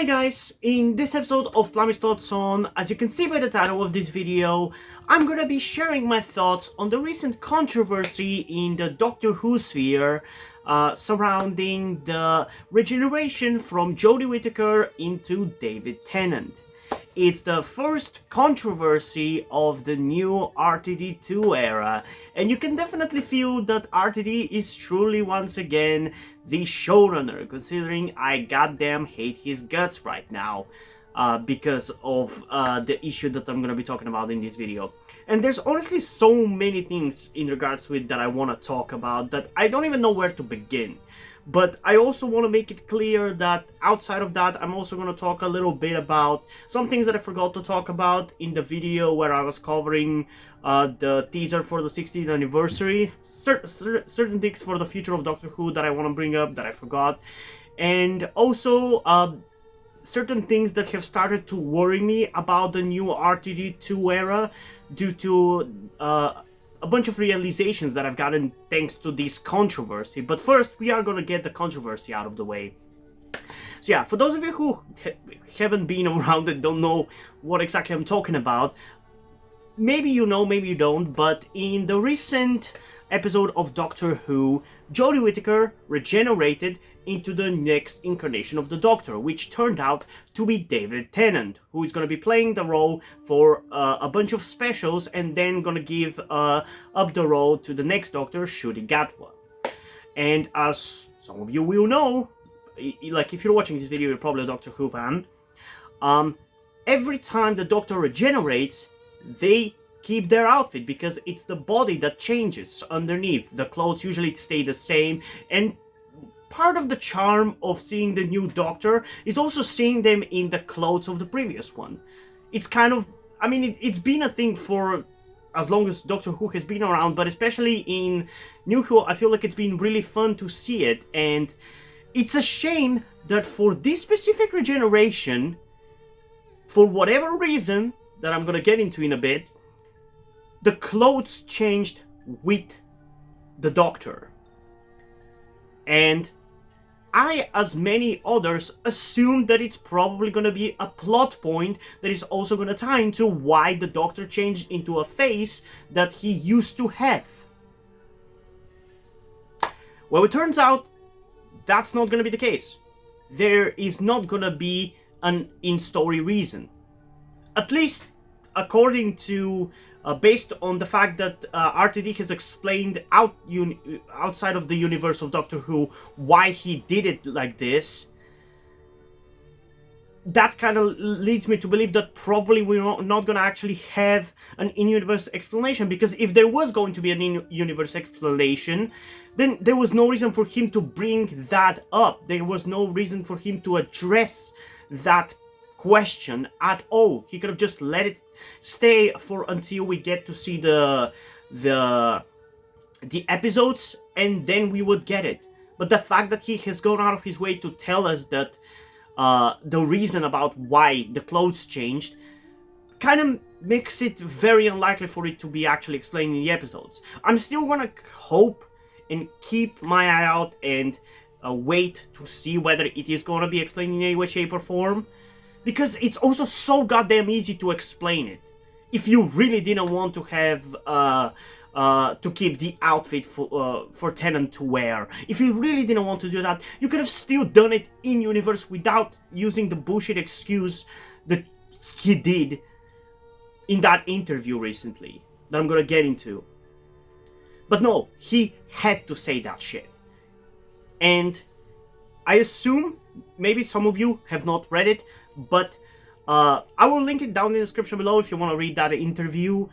Hi guys, in this episode of Plummy's Thoughts On, as you can see by the title of this video, I'm gonna be sharing my thoughts on the recent controversy in the Doctor Who sphere surrounding the regeneration from Jodie Whittaker into David Tennant. It's the first controversy of the new RTD2 era, and you can definitely feel that RTD is truly once again the showrunner, considering I goddamn hate his guts right now because of the issue that I'm gonna be talking about in this video. And there's honestly so many things in regards to it that I want to talk about that I don't even know where to begin. But I also want to make it clear that outside of that, I'm also going to talk a little bit about some things that I forgot to talk about in the video where I was covering the teaser for the 60th anniversary. Certain things for the future of Doctor Who that I want to bring up that I forgot. And also certain things that have started to worry me about the new RTD2 era due to a bunch of realizations that I've gotten thanks to this controversy. But first, we are gonna get the controversy out of the way. So yeah, for those of you who haven't been around and don't know what exactly I'm talking about, maybe you know, maybe you don't, but in the recent episode of Doctor Who, Jodie Whittaker regenerated into the next incarnation of the Doctor, which turned out to be David Tennant, who is going to be playing the role for a bunch of specials and then going to give up the role to the next Doctor, Ncuti Gatwa. And as some of you will know, like if you're watching this video, you're probably a Doctor Who fan, every time the Doctor regenerates, they keep their outfit because it's the body that changes underneath. The clothes usually stay the same, and part of the charm of seeing the new Doctor is also seeing them in the clothes of the previous one. It's kind of, I mean, it's been a thing for as long as Doctor Who has been around, but especially in New Who, I feel like it's been really fun to see it, and it's a shame that for this specific regeneration, for whatever reason that I'm gonna get into in a bit, the clothes changed with the Doctor. And I, as many others, assume that it's probably going to be a plot point that is also going to tie into why the Doctor changed into a face that he used to have. Well, it turns out that's not going to be the case. There is not going to be an in-story reason. At least according to based on the fact that RTD has explained outside of the universe of Doctor Who why he did it like this, that kind of leads me to believe that probably we're not going to actually have an in-universe explanation, because if there was going to be an in-universe explanation, then there was no reason for him to bring that up. There was no reason for him to address that question at all. He could have just let it stay for until we get to see the episodes, and then we would get it. But the fact that he has gone out of his way to tell us that the reason about why the clothes changed kind of makes it very unlikely for it to be actually explained in the episodes. I'm still gonna hope and keep my eye out and wait to see whether it is gonna be explained in any way, shape, or form, because it's also so goddamn easy to explain it. If you really didn't want to have to keep the outfit for Tennant to wear, if you really didn't want to do that, you could have still done it in universe without using the bullshit excuse that he did in that interview recently that I'm gonna get into. But no, he had to say that shit. And I assume maybe some of you have not read it, but I will link it down in the description below if you want to read that interview.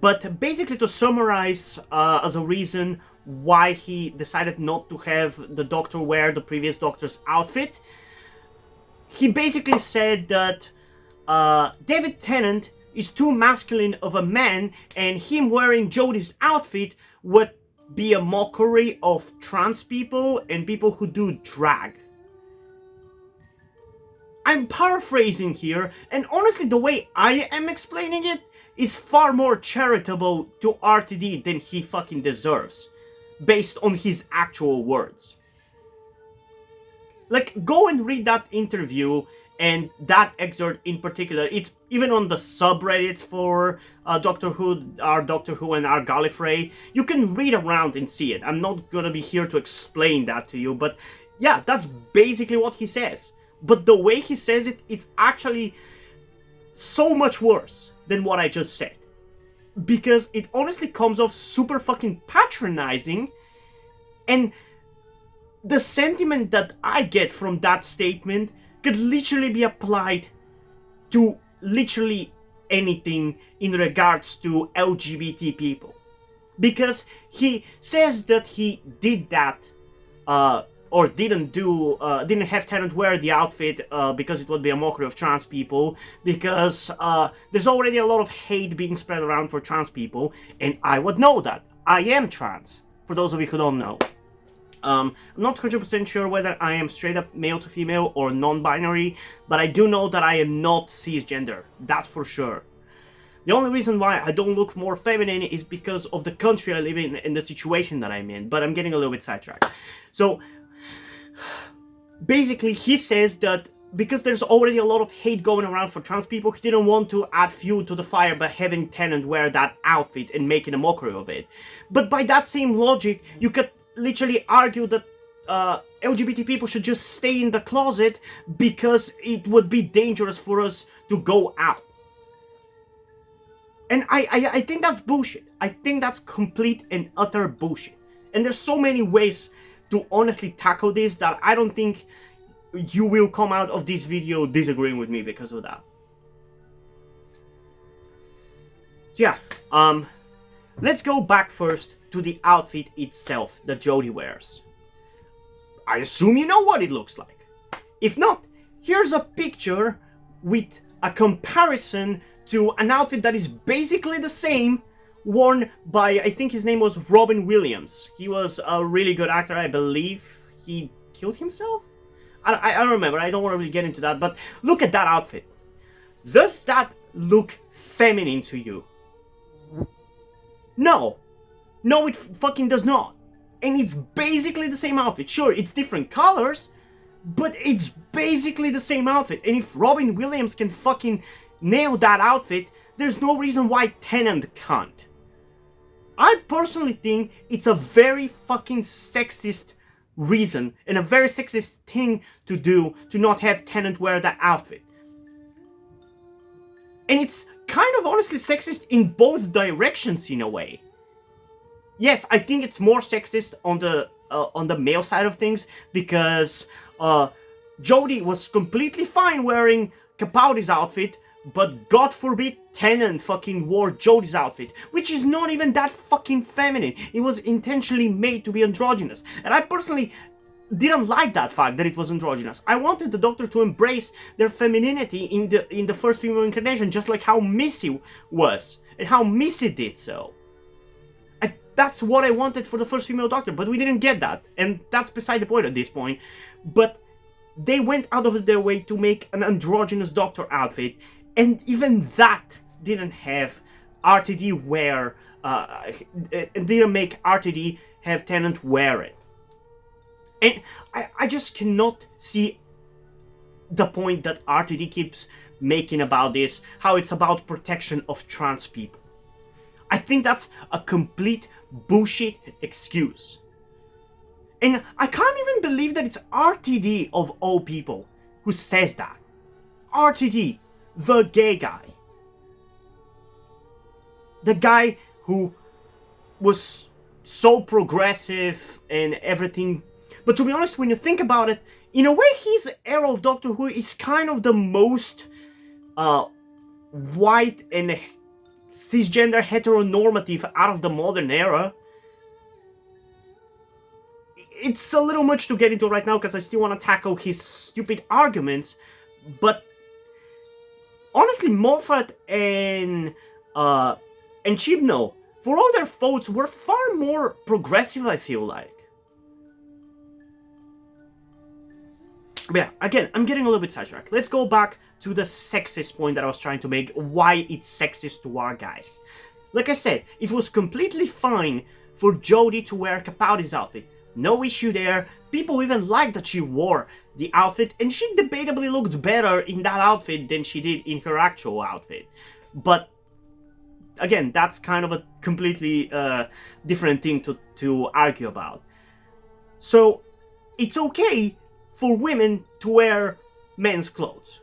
But basically, to summarize as a reason why he decided not to have the Doctor wear the previous Doctor's outfit, he basically said that David Tennant is too masculine of a man, and him wearing Jodie's outfit would be a mockery of trans people and people who do drag. I'm paraphrasing here, and honestly the way I am explaining it is far more charitable to RTD than he fucking deserves, based on his actual words. Like, go and read that interview And that excerpt in particular, it's even on the subreddits for Doctor Who, our Doctor Who and our Gallifrey. You can read around and see it. I'm not gonna be here to explain that to you, but yeah, that's basically what he says. But the way he says it is actually so much worse than what I just said. Because it honestly comes off super fucking patronizing, and the sentiment that I get from that statement could literally be applied to literally anything in regards to LGBT people. Because he says that he did that, or didn't have Tennant wear the outfit because it would be a mockery of trans people, because there's already a lot of hate being spread around for trans people, and I would know that. I am trans, for those of you who don't know. I'm not 100% sure whether I am straight up male to female or non-binary, but I do know that I am not cisgender, that's for sure. The only reason why I don't look more feminine is because of the country I live in and the situation that I'm in, but I'm getting a little bit sidetracked. So, basically he says that because there's already a lot of hate going around for trans people, he didn't want to add fuel to the fire by having Tennant wear that outfit and making a mockery of it. But by that same logic, you could literally argue that LGBT people should just stay in the closet because it would be dangerous for us to go out. And I think that's bullshit. I think that's complete and utter bullshit. And there's so many ways to honestly tackle this that I don't think you will come out of this video disagreeing with me because of that. So yeah, let's go back first to the outfit itself that Jodie wears. I assume you know what it looks like. If not, here's a picture with a comparison to an outfit that is basically the same, worn by, I think his name was Robin Williams. He was a really good actor, I believe. He killed himself? I don't remember, I don't want to really get into that, but look at that outfit. Does that look feminine to you? No. No, it fucking does not. And it's basically the same outfit. Sure, it's different colors, but it's basically the same outfit. And if Robin Williams can fucking nail that outfit, there's no reason why Tennant can't. I personally think it's a very fucking sexist reason and a very sexist thing to do to not have Tennant wear that outfit. And it's kind of honestly sexist in both directions in a way. Yes, I think it's more sexist on the male side of things because Jodie was completely fine wearing Capaldi's outfit, but God forbid Tennant fucking wore Jodie's outfit, which is not even that fucking feminine. It was intentionally made to be androgynous, and I personally didn't like that fact that it was androgynous. I wanted the Doctor to embrace their femininity in the first female incarnation, just like how Missy was and how Missy did so. That's what I wanted for the first female Doctor, but we didn't get that, and that's beside the point at this point. But they went out of their way to make an androgynous Doctor outfit, and even that didn't have RTD wear, didn't make RTD have Tennant wear it. And I just cannot see the point that RTD keeps making about this, how it's about protection of trans people. I think that's a complete bullshit excuse. And I can't even believe that it's RTD of all people who says that. RTD, the gay guy. The guy who was so progressive and everything. But to be honest, when you think about it, in a way his era of Doctor Who is kind of the most white and cisgender heteronormative out of the modern era. It's a little much to get into right now because I still want to tackle his stupid arguments, but honestly, Moffat and Chibnall, for all their faults, were far more progressive, I feel like. But yeah, again, I'm getting a little bit sidetracked. Let's go back to the sexist point that I was trying to make, why it's sexist to our guys. Like I said, it was completely fine for Jodie to wear Capaldi's outfit, No issue there. People even liked that she wore the outfit, and she debatably looked better in that outfit than she did in her actual outfit. But again, that's kind of a completely different thing to argue about. So it's okay for women to wear men's clothes.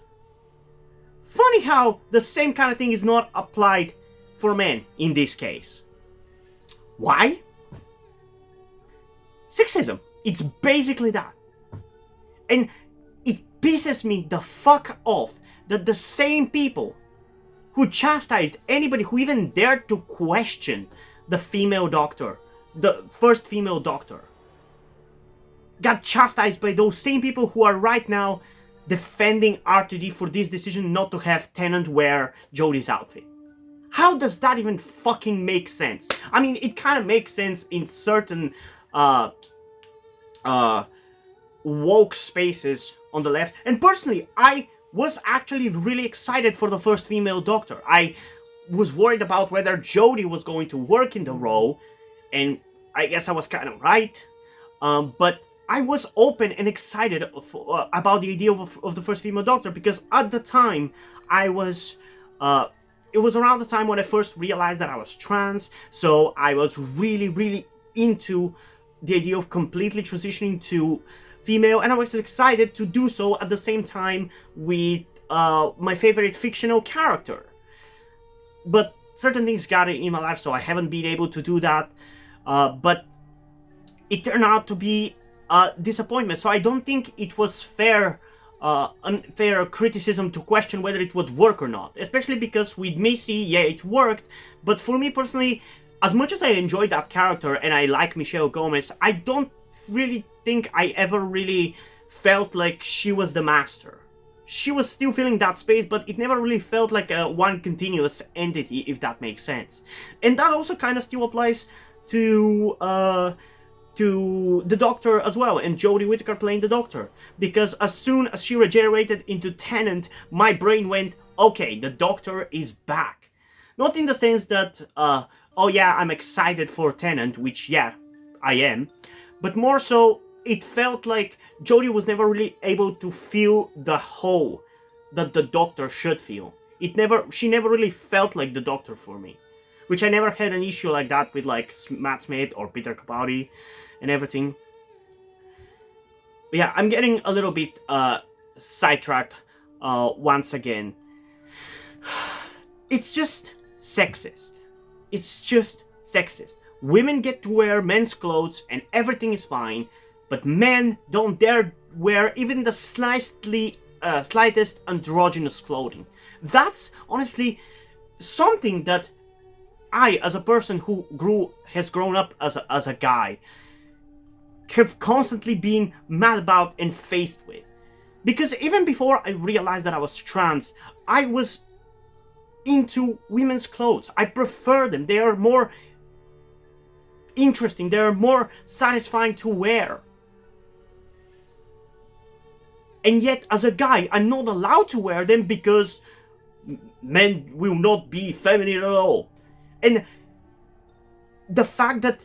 Funny how the same kind of thing is not applied for men in this case. Why? Sexism. It's basically that. And it pisses me the fuck off that the same people who chastised anybody who even dared to question the female doctor, the first female doctor, got chastised by those same people who are right now defending RTD for this decision not to have Tennant wear Jodie's outfit. How does that even fucking make sense? I mean, it kind of makes sense in certain woke spaces on the left. And personally, I was actually really excited for the first female doctor. I was worried about whether Jodie was going to work in the role, and I guess I was kind of right. But I was open and excited about the idea of the first female doctor, because at the time I was it was around the time when I first realized that I was trans, so I was really into the idea of completely transitioning to female, and I was excited to do so at the same time with my favorite fictional character. But certain things got in my life, so I haven't been able to do that. But it turned out to be a disappointment. So I don't think it was unfair criticism to question whether it would work or not. Especially because with Missy, yeah, it worked. But for me personally, as much as I enjoyed that character and I like Michelle Gomez, I don't really think I ever really felt like she was the master. She was still filling that space, but it never really felt like a one continuous entity, if that makes sense. And that also kind of still applies to the Doctor as well, and Jodie Whittaker playing the Doctor. Because as soon as she regenerated into Tennant, my brain went, okay, the Doctor is back. Not in the sense that, oh yeah, I'm excited for Tennant, which yeah, I am. But more so, it felt like Jodie was never really able to feel the hole that the Doctor should feel. She never really felt like the Doctor for me. Which I never had an issue like that with like Matt Smith or Peter Capaldi and everything. But yeah, I'm getting a little bit sidetracked once again. It's just sexist. It's just sexist. Women get to wear men's clothes and everything is fine, but men don't dare wear even the slightest androgynous clothing. That's honestly something that I, as a person who has grown up as a guy, have constantly been mad about and faced with. Because even before I realized that I was trans, I was into women's clothes. I prefer them. They are more interesting. They are more satisfying to wear. And yet, as a guy, I'm not allowed to wear them because men will not be feminine at all. And the fact that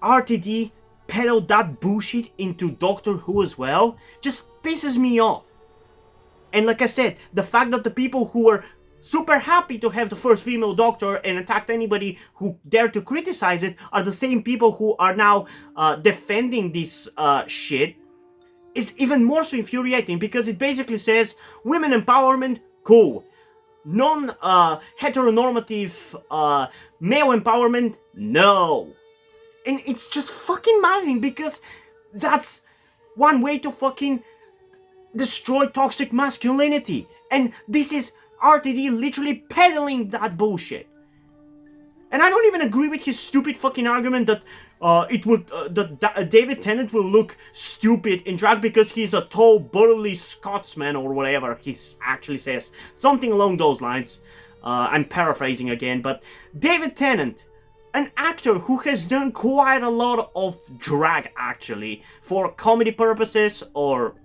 RTD peddled that bullshit into Doctor Who as well just pisses me off. And like I said, the fact that the people who were super happy to have the first female Doctor and attacked anybody who dared to criticize it are the same people who are now defending this shit is even more so infuriating, because it basically says women empowerment, cool. Non-heteronormative male empowerment, no. And it's just fucking maddening, because that's one way to fucking destroy toxic masculinity. And this is RTD literally peddling that bullshit. And I don't even agree with his stupid fucking argument that David Tennant will look stupid in drag because he's a tall, burly Scotsman or whatever he actually says. Something along those lines. I'm paraphrasing again, but David Tennant, an actor who has done quite a lot of drag actually, for comedy purposes or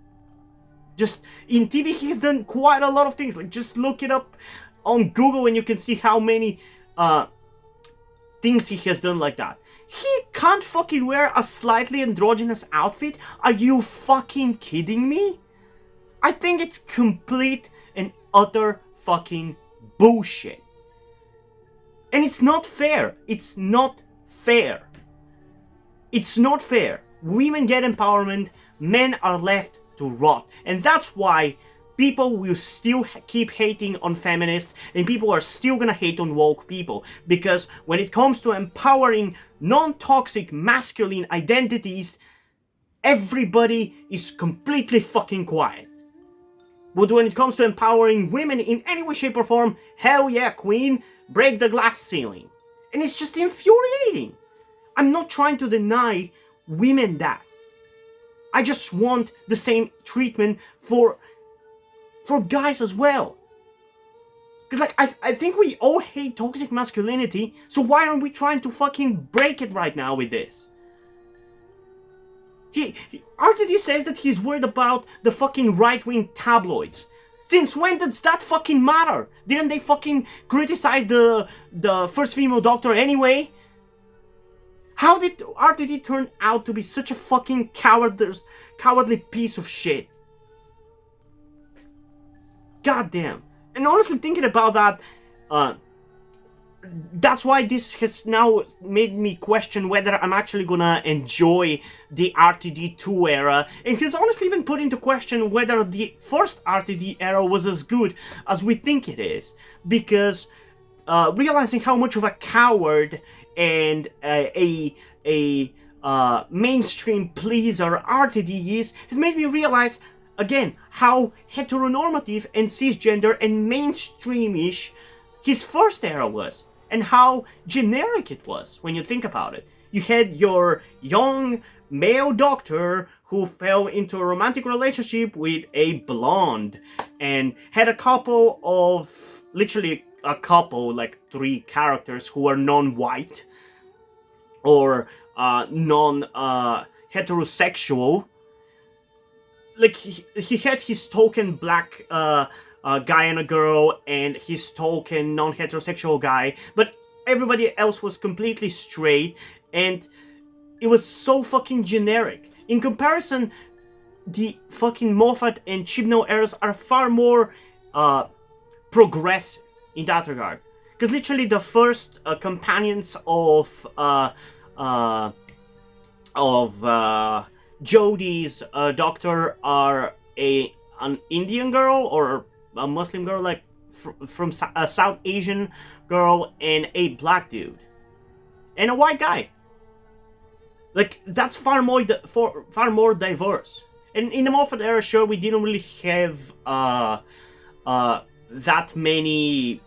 just in TV, he's done quite a lot of things. Like, just look it up on Google and you can see how many things he has done like that. He can't fucking wear a slightly androgynous outfit? Are you fucking kidding me? I think it's complete and utter fucking bullshit. And it's not fair. It's not fair. It's not fair. Women get empowerment, men are left to rot. And that's why people will still keep hating on feminists, and people are still gonna hate on woke people. Because when it comes to empowering non-toxic masculine identities, everybody is completely fucking quiet. But when it comes to empowering women in any way, shape, or form, hell yeah, queen, break the glass ceiling. And it's just infuriating. I'm not trying to deny women that. I just want the same treatment for guys as well. Because, like, I think we all hate toxic masculinity, so why aren't we trying to fucking break it right now with this? RTD says that he's worried about the fucking right-wing tabloids. Since when does that fucking matter? Didn't they fucking criticize the first female doctor anyway? How did RTD turn out to be such a fucking cowardly piece of shit? Goddamn. And honestly, thinking about that, that's why this has now made me question whether I'm actually gonna enjoy the RTD2 era, and he's honestly even put into question whether the first RTD era was as good as we think it is, because realizing how much of a coward and a mainstream pleaser RTD is has made me realize again how heteronormative and cisgender and mainstreamish his first era was, and how generic it was when you think about it. You had your young male doctor who fell into a romantic relationship with a blonde and had a couple of, literally a couple, like 3 characters who are non-white or non-heterosexual. Like, he had his token black guy and a girl, and his token non-heterosexual guy, but everybody else was completely straight, and it was so fucking generic. In comparison, the fucking Moffat and Chibnall eras are far more progressive in that regard. Because literally the first companions of Jodie's doctor are an Indian girl or a Muslim girl, like from a South Asian girl, and a black dude and a white guy. Like, that's far more diverse. And in the Moffat era, sure, we didn't really have that many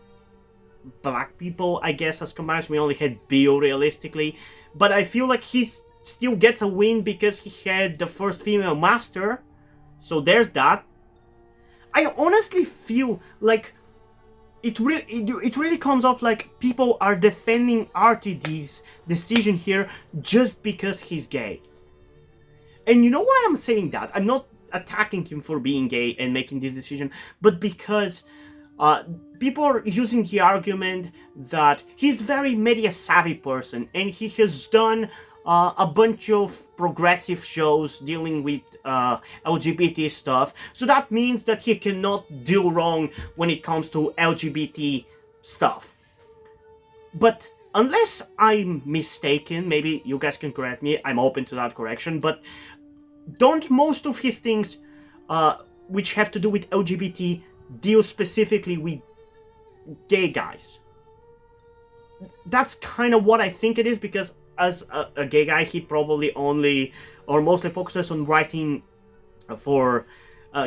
black people, I guess, as comparison. We only had Bill, realistically, but I feel like he still gets a win because he had the first female master, so there's that. I honestly feel like it really comes off like people are defending RTD's decision here just because he's gay. And you know why I'm saying that? I'm not attacking him for being gay and making this decision, but because people are using the argument that he's a very media savvy person and he has done a bunch of progressive shows dealing with LGBT stuff, so that means that he cannot do wrong when it comes to LGBT stuff. But unless I'm mistaken, maybe you guys can correct me, I'm open to that correction, but don't most of his things which have to do with LGBT deal specifically with gay guys? That's kind of what I think it is, because as a gay guy, he probably only or mostly focuses on writing for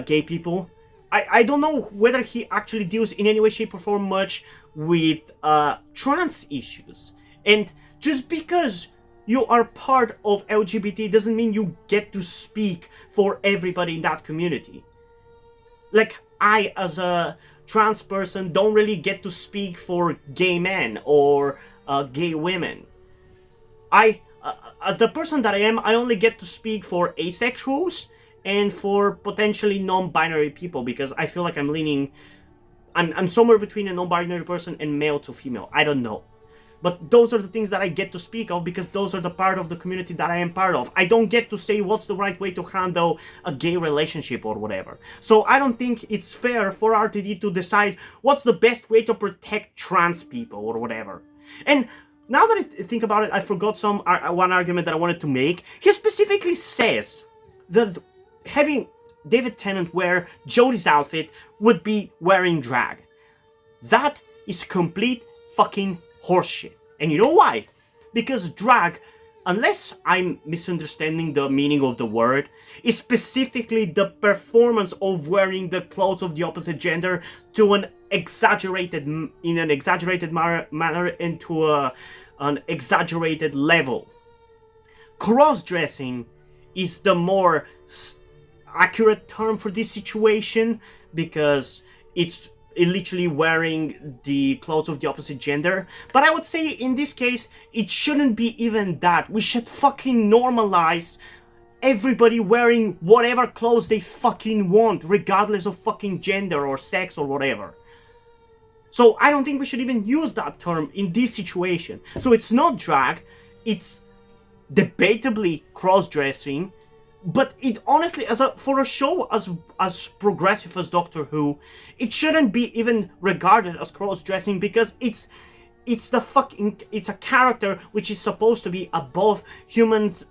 gay people. I don't know whether he actually deals in any way, shape, or form much with trans issues. And just because you are part of LGBT doesn't mean you get to speak for everybody in that community. Like, I, as a trans person, don't really get to speak for gay men or gay women. As the person that I am, I only get to speak for asexuals and for potentially non-binary people, because I feel like I'm somewhere between a non-binary person and male to female. I don't know. But those are the things that I get to speak of because those are the part of the community that I am part of. I don't get to say what's the right way to handle a gay relationship or whatever. So I don't think it's fair for RTD to decide what's the best way to protect trans people or whatever. And now that I think about it, I forgot one argument that I wanted to make. He specifically says that having David Tennant wear Jodie's outfit would be wearing drag. That is complete fucking horseshit. And you know why? Because drag, unless I'm misunderstanding the meaning of the word, is specifically the performance of wearing the clothes of the opposite gender to in an exaggerated manner and to an exaggerated level. Cross-dressing is the more accurate term for this situation because it's literally wearing the clothes of the opposite gender. But I would say in this case, it shouldn't be even that. We should fucking normalize everybody wearing whatever clothes they fucking want, regardless of fucking gender or sex or whatever. So I don't think we should even use that term in this situation. So it's not drag, it's debatably cross-dressing. But it honestly, for a show as progressive as Doctor Who, it shouldn't be even regarded as cross-dressing because it's a character which is supposed to be above humans'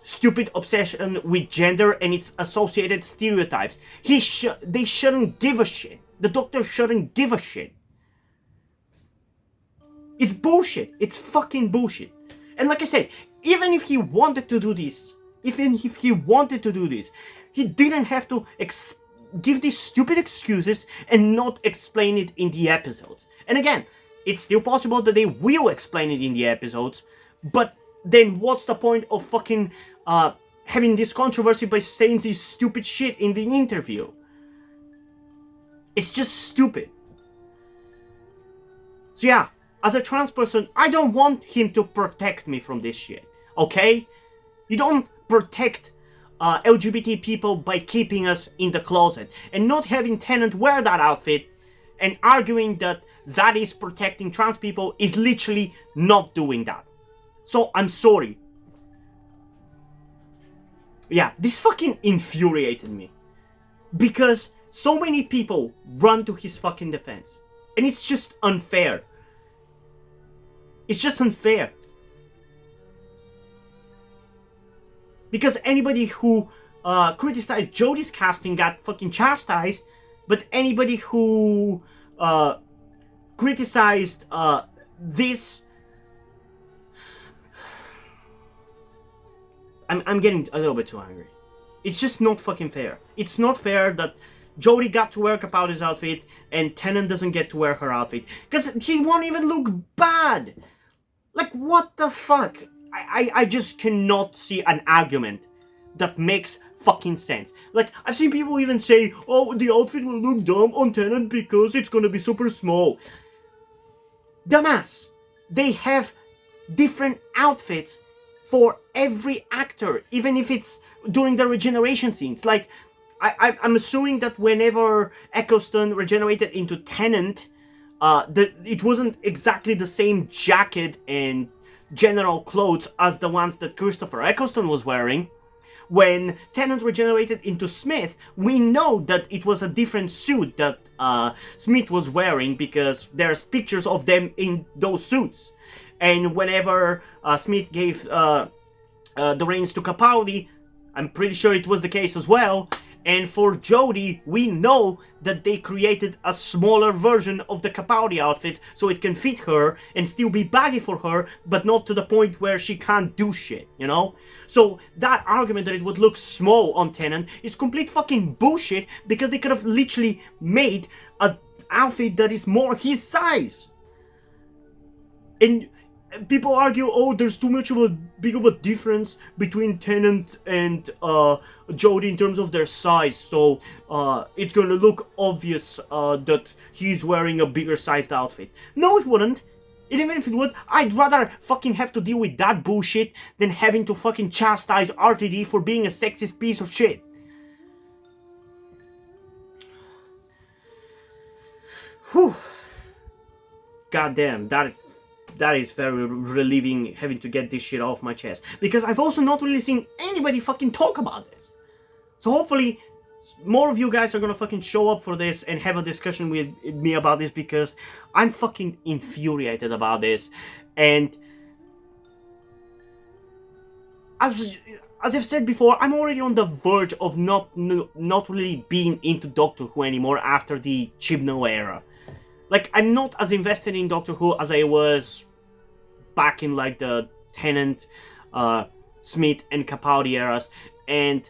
stupid obsession with gender and its associated stereotypes. They shouldn't give a shit. The Doctor shouldn't give a shit. It's bullshit. It's fucking bullshit. And like I said, even if he wanted to do this, he didn't have to give these stupid excuses and not explain it in the episodes. And again, it's still possible that they will explain it in the episodes, but then what's the point of fucking having this controversy by saying this stupid shit in the interview? It's just stupid. So yeah, as a trans person, I don't want him to protect me from this shit. Okay? You don't protect LGBT people by keeping us in the closet and not having Tennant wear that outfit and arguing that that is protecting trans people is literally not doing that. So I'm sorry. Yeah, this fucking infuriated me because so many people run to his fucking defense and it's just unfair. It's just unfair. Because anybody who criticized Jodie's casting got fucking chastised, but anybody who criticized this... I'm getting a little bit too angry. It's just not fucking fair. It's not fair that Jodie got to wear Capaldi's outfit and Tennant doesn't get to wear her outfit. Because he won't even look bad. Like, what the fuck? I just cannot see an argument that makes fucking sense. Like, I've seen people even say, oh, the outfit will look dumb on Tennant because it's gonna be super small. Dumbass. They have different outfits for every actor, even if it's during the regeneration scenes. Like, I'm assuming that whenever Eccleston regenerated into Tennant, it wasn't exactly the same jacket and general clothes as the ones that Christopher Eccleston was wearing. When Tennant regenerated into Smith, we know that it was a different suit that Smith was wearing because there's pictures of them in those suits. And whenever Smith gave the reins to Capaldi, I'm pretty sure it was the case as well. And for Jodie, we know that they created a smaller version of the Capaldi outfit so it can fit her and still be baggy for her, but not to the point where she can't do shit, you know? So that argument that it would look small on Tennant is complete fucking bullshit because they could have literally made an outfit that is more his size. And people argue, oh, there's too much of a big of a difference between Tennant and Jodie in terms of their size, so it's gonna look obvious that he's wearing a bigger sized outfit. No, it wouldn't. And even if it would, I'd rather fucking have to deal with that bullshit than having to fucking chastise RTD for being a sexist piece of shit. Whew. goddamn, that is very relieving, having to get this shit off my chest. Because I've also not really seen anybody fucking talk about this. So hopefully more of you guys are gonna fucking show up for this and have a discussion with me about this, because I'm fucking infuriated about this. And as I've said before, I'm already on the verge of not really being into Doctor Who anymore after the Chibnall era. Like, I'm not as invested in Doctor Who as I was back in like the Tennant, Smith and Capaldi eras, and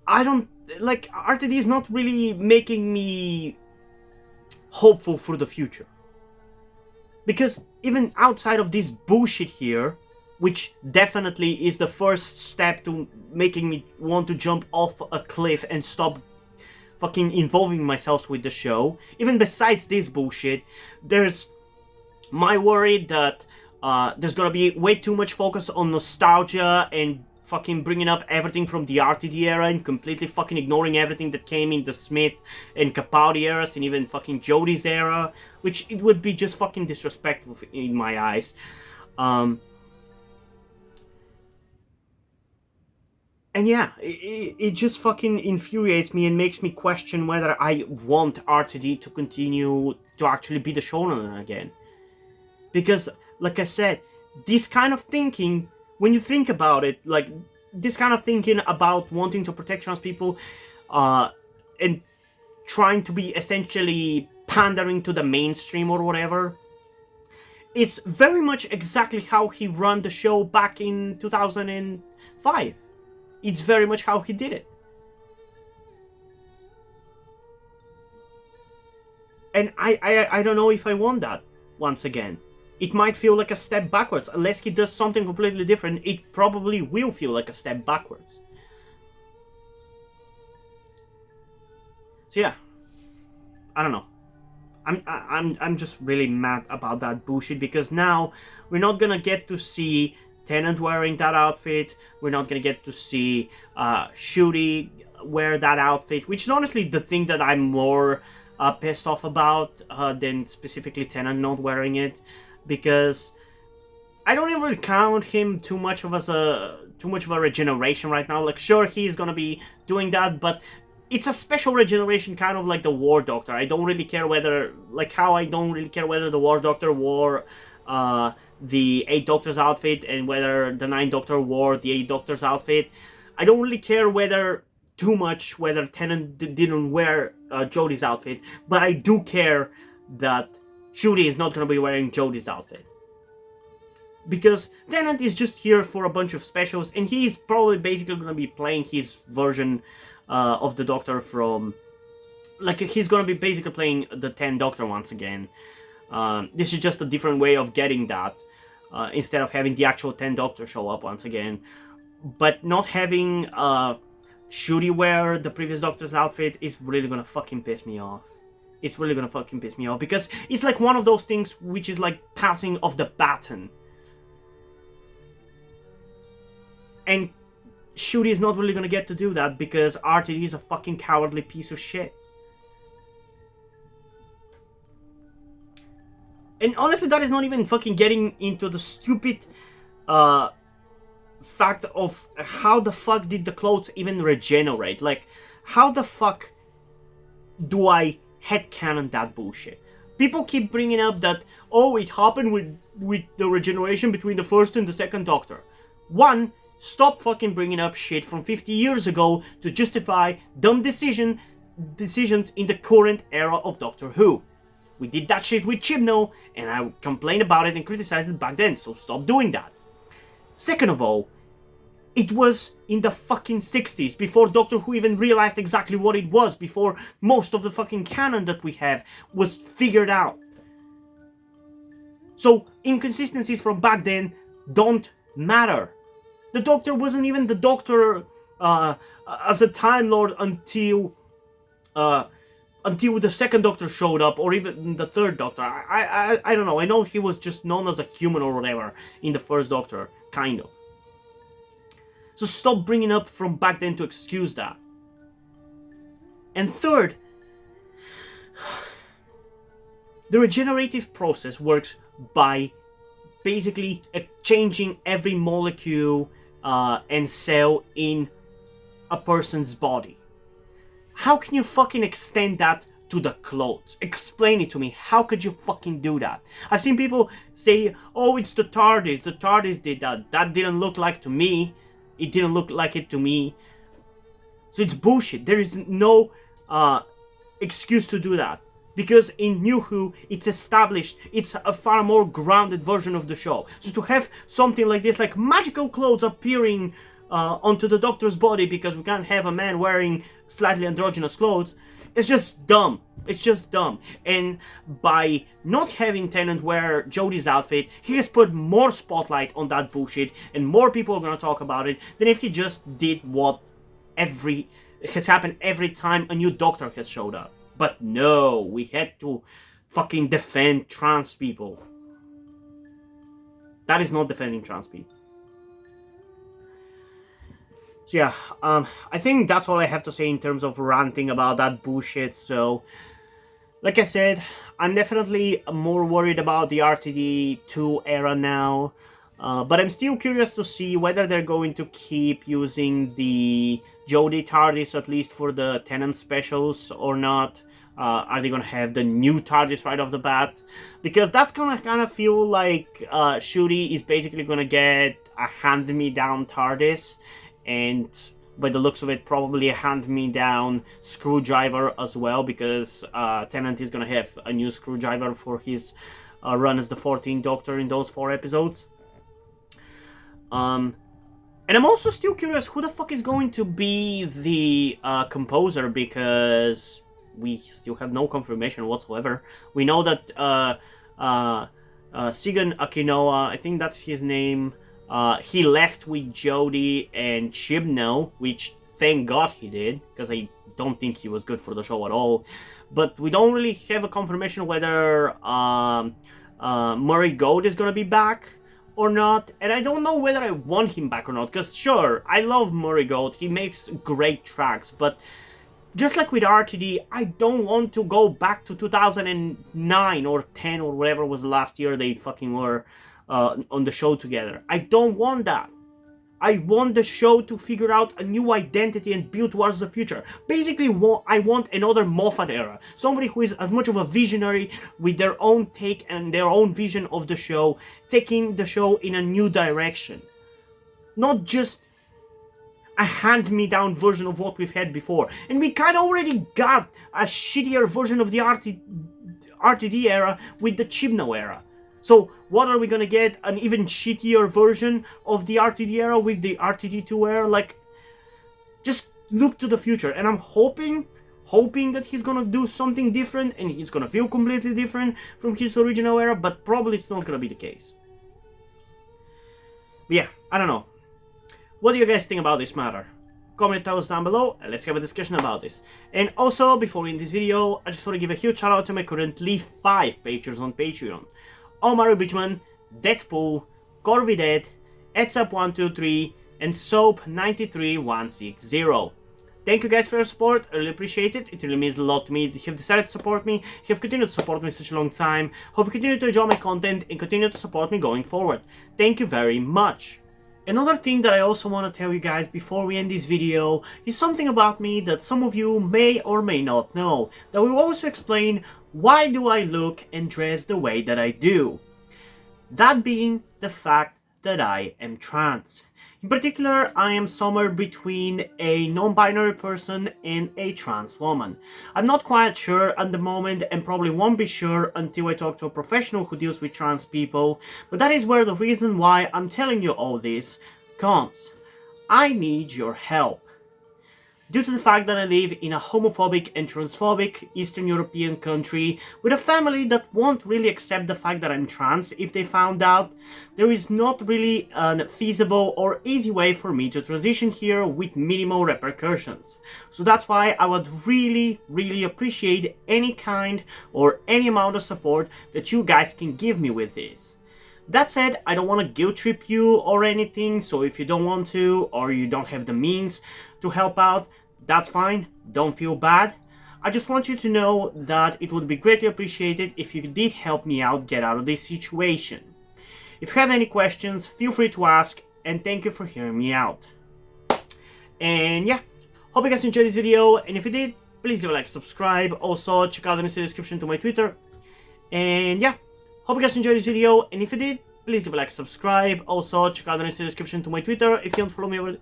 I don't like, RTD is not really making me hopeful for the future. Because even outside of this bullshit here, which definitely is the first step to making me want to jump off a cliff and stop fucking involving myself with the show, even besides this bullshit, there's my worry that there's gonna be way too much focus on nostalgia and fucking bringing up everything from the RTD era and completely fucking ignoring everything that came in the Smith and Capaldi eras and even fucking Jodie's era, which it would be just fucking disrespectful in my eyes. And yeah, it just fucking infuriates me and makes me question whether I want RTD to continue to actually be the showrunner again. Because, like I said, this kind of thinking, when you think about it, like, this kind of thinking about wanting to protect trans people, and trying to be essentially pandering to the mainstream or whatever, is very much exactly how he ran the show back in 2005. It's very much how he did it. And I don't know if I want that once again. It might feel like a step backwards. Unless he does something completely different, it probably will feel like a step backwards. So yeah, I don't know. I'm just really mad about that bullshit, because now we're not gonna get to see Tennant wearing that outfit. We're not gonna get to see Ncuti wear that outfit, which is honestly the thing that I'm more pissed off about than specifically Tennant not wearing it, because I don't even count him too much of a regeneration right now. Like, sure, he's gonna be doing that, but it's a special regeneration, kind of like the War Doctor. I don't really care whether, like how I don't really care whether the War Doctor wore the 8th Doctor's outfit and whether the 9th Doctor wore the 8th Doctor's outfit. I don't really care whether Tennant didn't wear Jodie's outfit, but I do care that Ncuti is not going to be wearing Jodie's outfit. Because Tennant is just here for a bunch of specials, and he's probably basically going to be playing his version of the Doctor from... Like, he's going to be basically playing the 10th Doctor once again. This is just a different way of getting that, instead of having the actual 10th Doctor show up once again. But not having Ncuti wear the previous Doctor's outfit is really gonna fucking piss me off. It's really gonna fucking piss me off, because it's like one of those things which is like passing of the baton. And Ncuti is not really gonna get to do that because RTD is a fucking cowardly piece of shit. And honestly, that is not even fucking getting into the stupid fact of how the fuck did the clothes even regenerate. Like, how the fuck do I headcanon that bullshit? People keep bringing up that, oh, it happened with the regeneration between the first and the second Doctor. One, stop fucking bringing up shit from 50 years ago to justify dumb decisions in the current era of Doctor Who. We did that shit with Chibnall, and I complained about it and criticized it back then, so stop doing that. Second of all, it was in the fucking 60s, before Doctor Who even realized exactly what it was, before most of the fucking canon that we have was figured out. So, inconsistencies from back then don't matter. The Doctor wasn't even the Doctor as a Time Lord until the second Doctor showed up, or even the third Doctor. I don't know. I know he was just known as a human or whatever in the first Doctor, kind of. So stop bringing up from back then to excuse that. And third, The regenerative process works by basically changing every molecule and cell in a person's body. How can you fucking extend that to the clothes? Explain it to me. How could you fucking do that? I've seen people say, oh, it's the TARDIS. The TARDIS did that. That didn't look like to me. It didn't look like it to me. So it's bullshit. There is no excuse to do that. Because in New Who, it's established, it's a far more grounded version of the show. So to have something like this, like magical clothes appearing onto the Doctor's body because we can't have a man wearing slightly androgynous clothes, it's just dumb. It's just dumb. And by not having Tennant wear Jodie's outfit, he has put more spotlight on that bullshit, and more people are gonna talk about it than if he just did what has happened every time a new Doctor has showed up. But no, we had to fucking defend trans people. That is not defending trans people. So yeah, I think that's all I have to say in terms of ranting about that bullshit. So, like I said, I'm definitely more worried about the RTD2 era now. But I'm still curious to see whether they're going to keep using the Jodie TARDIS at least for the Tennant specials or not. Are they gonna have the new TARDIS right off the bat? Because that's gonna kind of feel like Shuri is basically gonna get a hand-me-down TARDIS, and by the looks of it, probably a hand-me-down screwdriver as well, because Tennant is gonna have a new screwdriver for his run as the 14th Doctor in those 4 episodes. And I'm also still curious who the fuck is going to be the composer, because we still have no confirmation whatsoever. We know that Sigan Akinoa, I think that's his name, he left with Jodie and Chibnall, which thank God he did, because I don't think he was good for the show at all. But we don't really have a confirmation whether Murray Gold is going to be back or not, and I don't know whether I want him back or not, because sure, I love Murray Gold, he makes great tracks, but just like with RTD, I don't want to go back to 2009 or 10 or whatever was the last year they fucking were on the show together. I don't want that. I want the show to figure out a new identity and build towards the future. Basically, I want another Moffat era. Somebody who is as much of a visionary with their own take and their own vision of the show, taking the show in a new direction. Not just a hand-me-down version of what we've had before. And we kind of already got a shittier version of the RTD era with the Chibnall era. So what are we gonna get? An even shittier version of the RTD era with the RTD2 era? Like, just look to the future. And I'm hoping that he's gonna do something different and it's gonna feel completely different from his original era, but probably it's not gonna be the case. But yeah, I don't know. What do you guys think about this matter? Comment those down below and let's have a discussion about this. And also, before we end this video, I just want to give a huge shout out to my currently 5 patrons on Patreon. Omar Bridgman, Deadpool, Corby Dead, Etsap123, and Soap93160. Thank you guys for your support, I really appreciate it. It really means a lot to me that you have decided to support me, you have continued to support me such a long time. Hope you continue to enjoy my content and continue to support me going forward. Thank you very much. Another thing that I also want to tell you guys before we end this video is something about me that some of you may or may not know, that will also explain why do I look and dress the way that I do. That being the fact that I am trans. In particular, I am somewhere between a non-binary person and a trans woman. I'm not quite sure at the moment and probably won't be sure until I talk to a professional who deals with trans people, but that is where the reason why I'm telling you all this comes. I need your help. Due to the fact that I live in a homophobic and transphobic Eastern European country with a family that won't really accept the fact that I'm trans if they found out, there is not really a feasible or easy way for me to transition here with minimal repercussions. So that's why I would really appreciate any kind or any amount of support that you guys can give me with this. That said, I don't want to guilt trip you or anything, so if you don't want to or you don't have the means to help out, that's fine, don't feel bad. I just want you to know that it would be greatly appreciated if you did help me out get out of this situation. If you have any questions, feel free to ask, and thank you for hearing me out. And yeah, hope you guys enjoyed this video, and if you did, please leave a like, subscribe. Also, check out the description to my Twitter. And yeah, hope you guys enjoyed this video, and if you did, please leave a like, subscribe. Also, check out the description to my Twitter if you don't follow me already.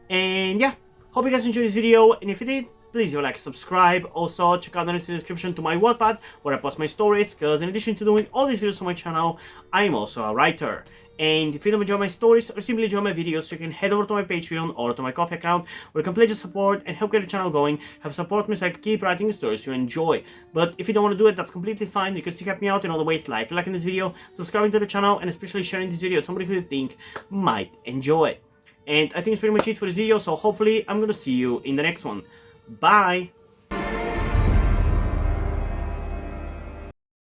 And yeah, hope you guys enjoyed this video, and if you did, please leave a like, subscribe. Also, check out the description to my Wattpad, where I post my stories, because in addition to doing all these videos on my channel, I am also a writer. And if you don't enjoy my stories or simply enjoy my videos, you can head over to my Patreon or to my Ko-fi account, where you can pledge your support and help get the channel going, help support me so I can keep writing the stories you enjoy. But if you don't want to do it, that's completely fine. You can still help me out in other ways, like liking this video, subscribing to the channel, and especially sharing this video with somebody who you think might enjoy it. And I think it's pretty much it for this video, so hopefully I'm gonna see you in the next one. Bye!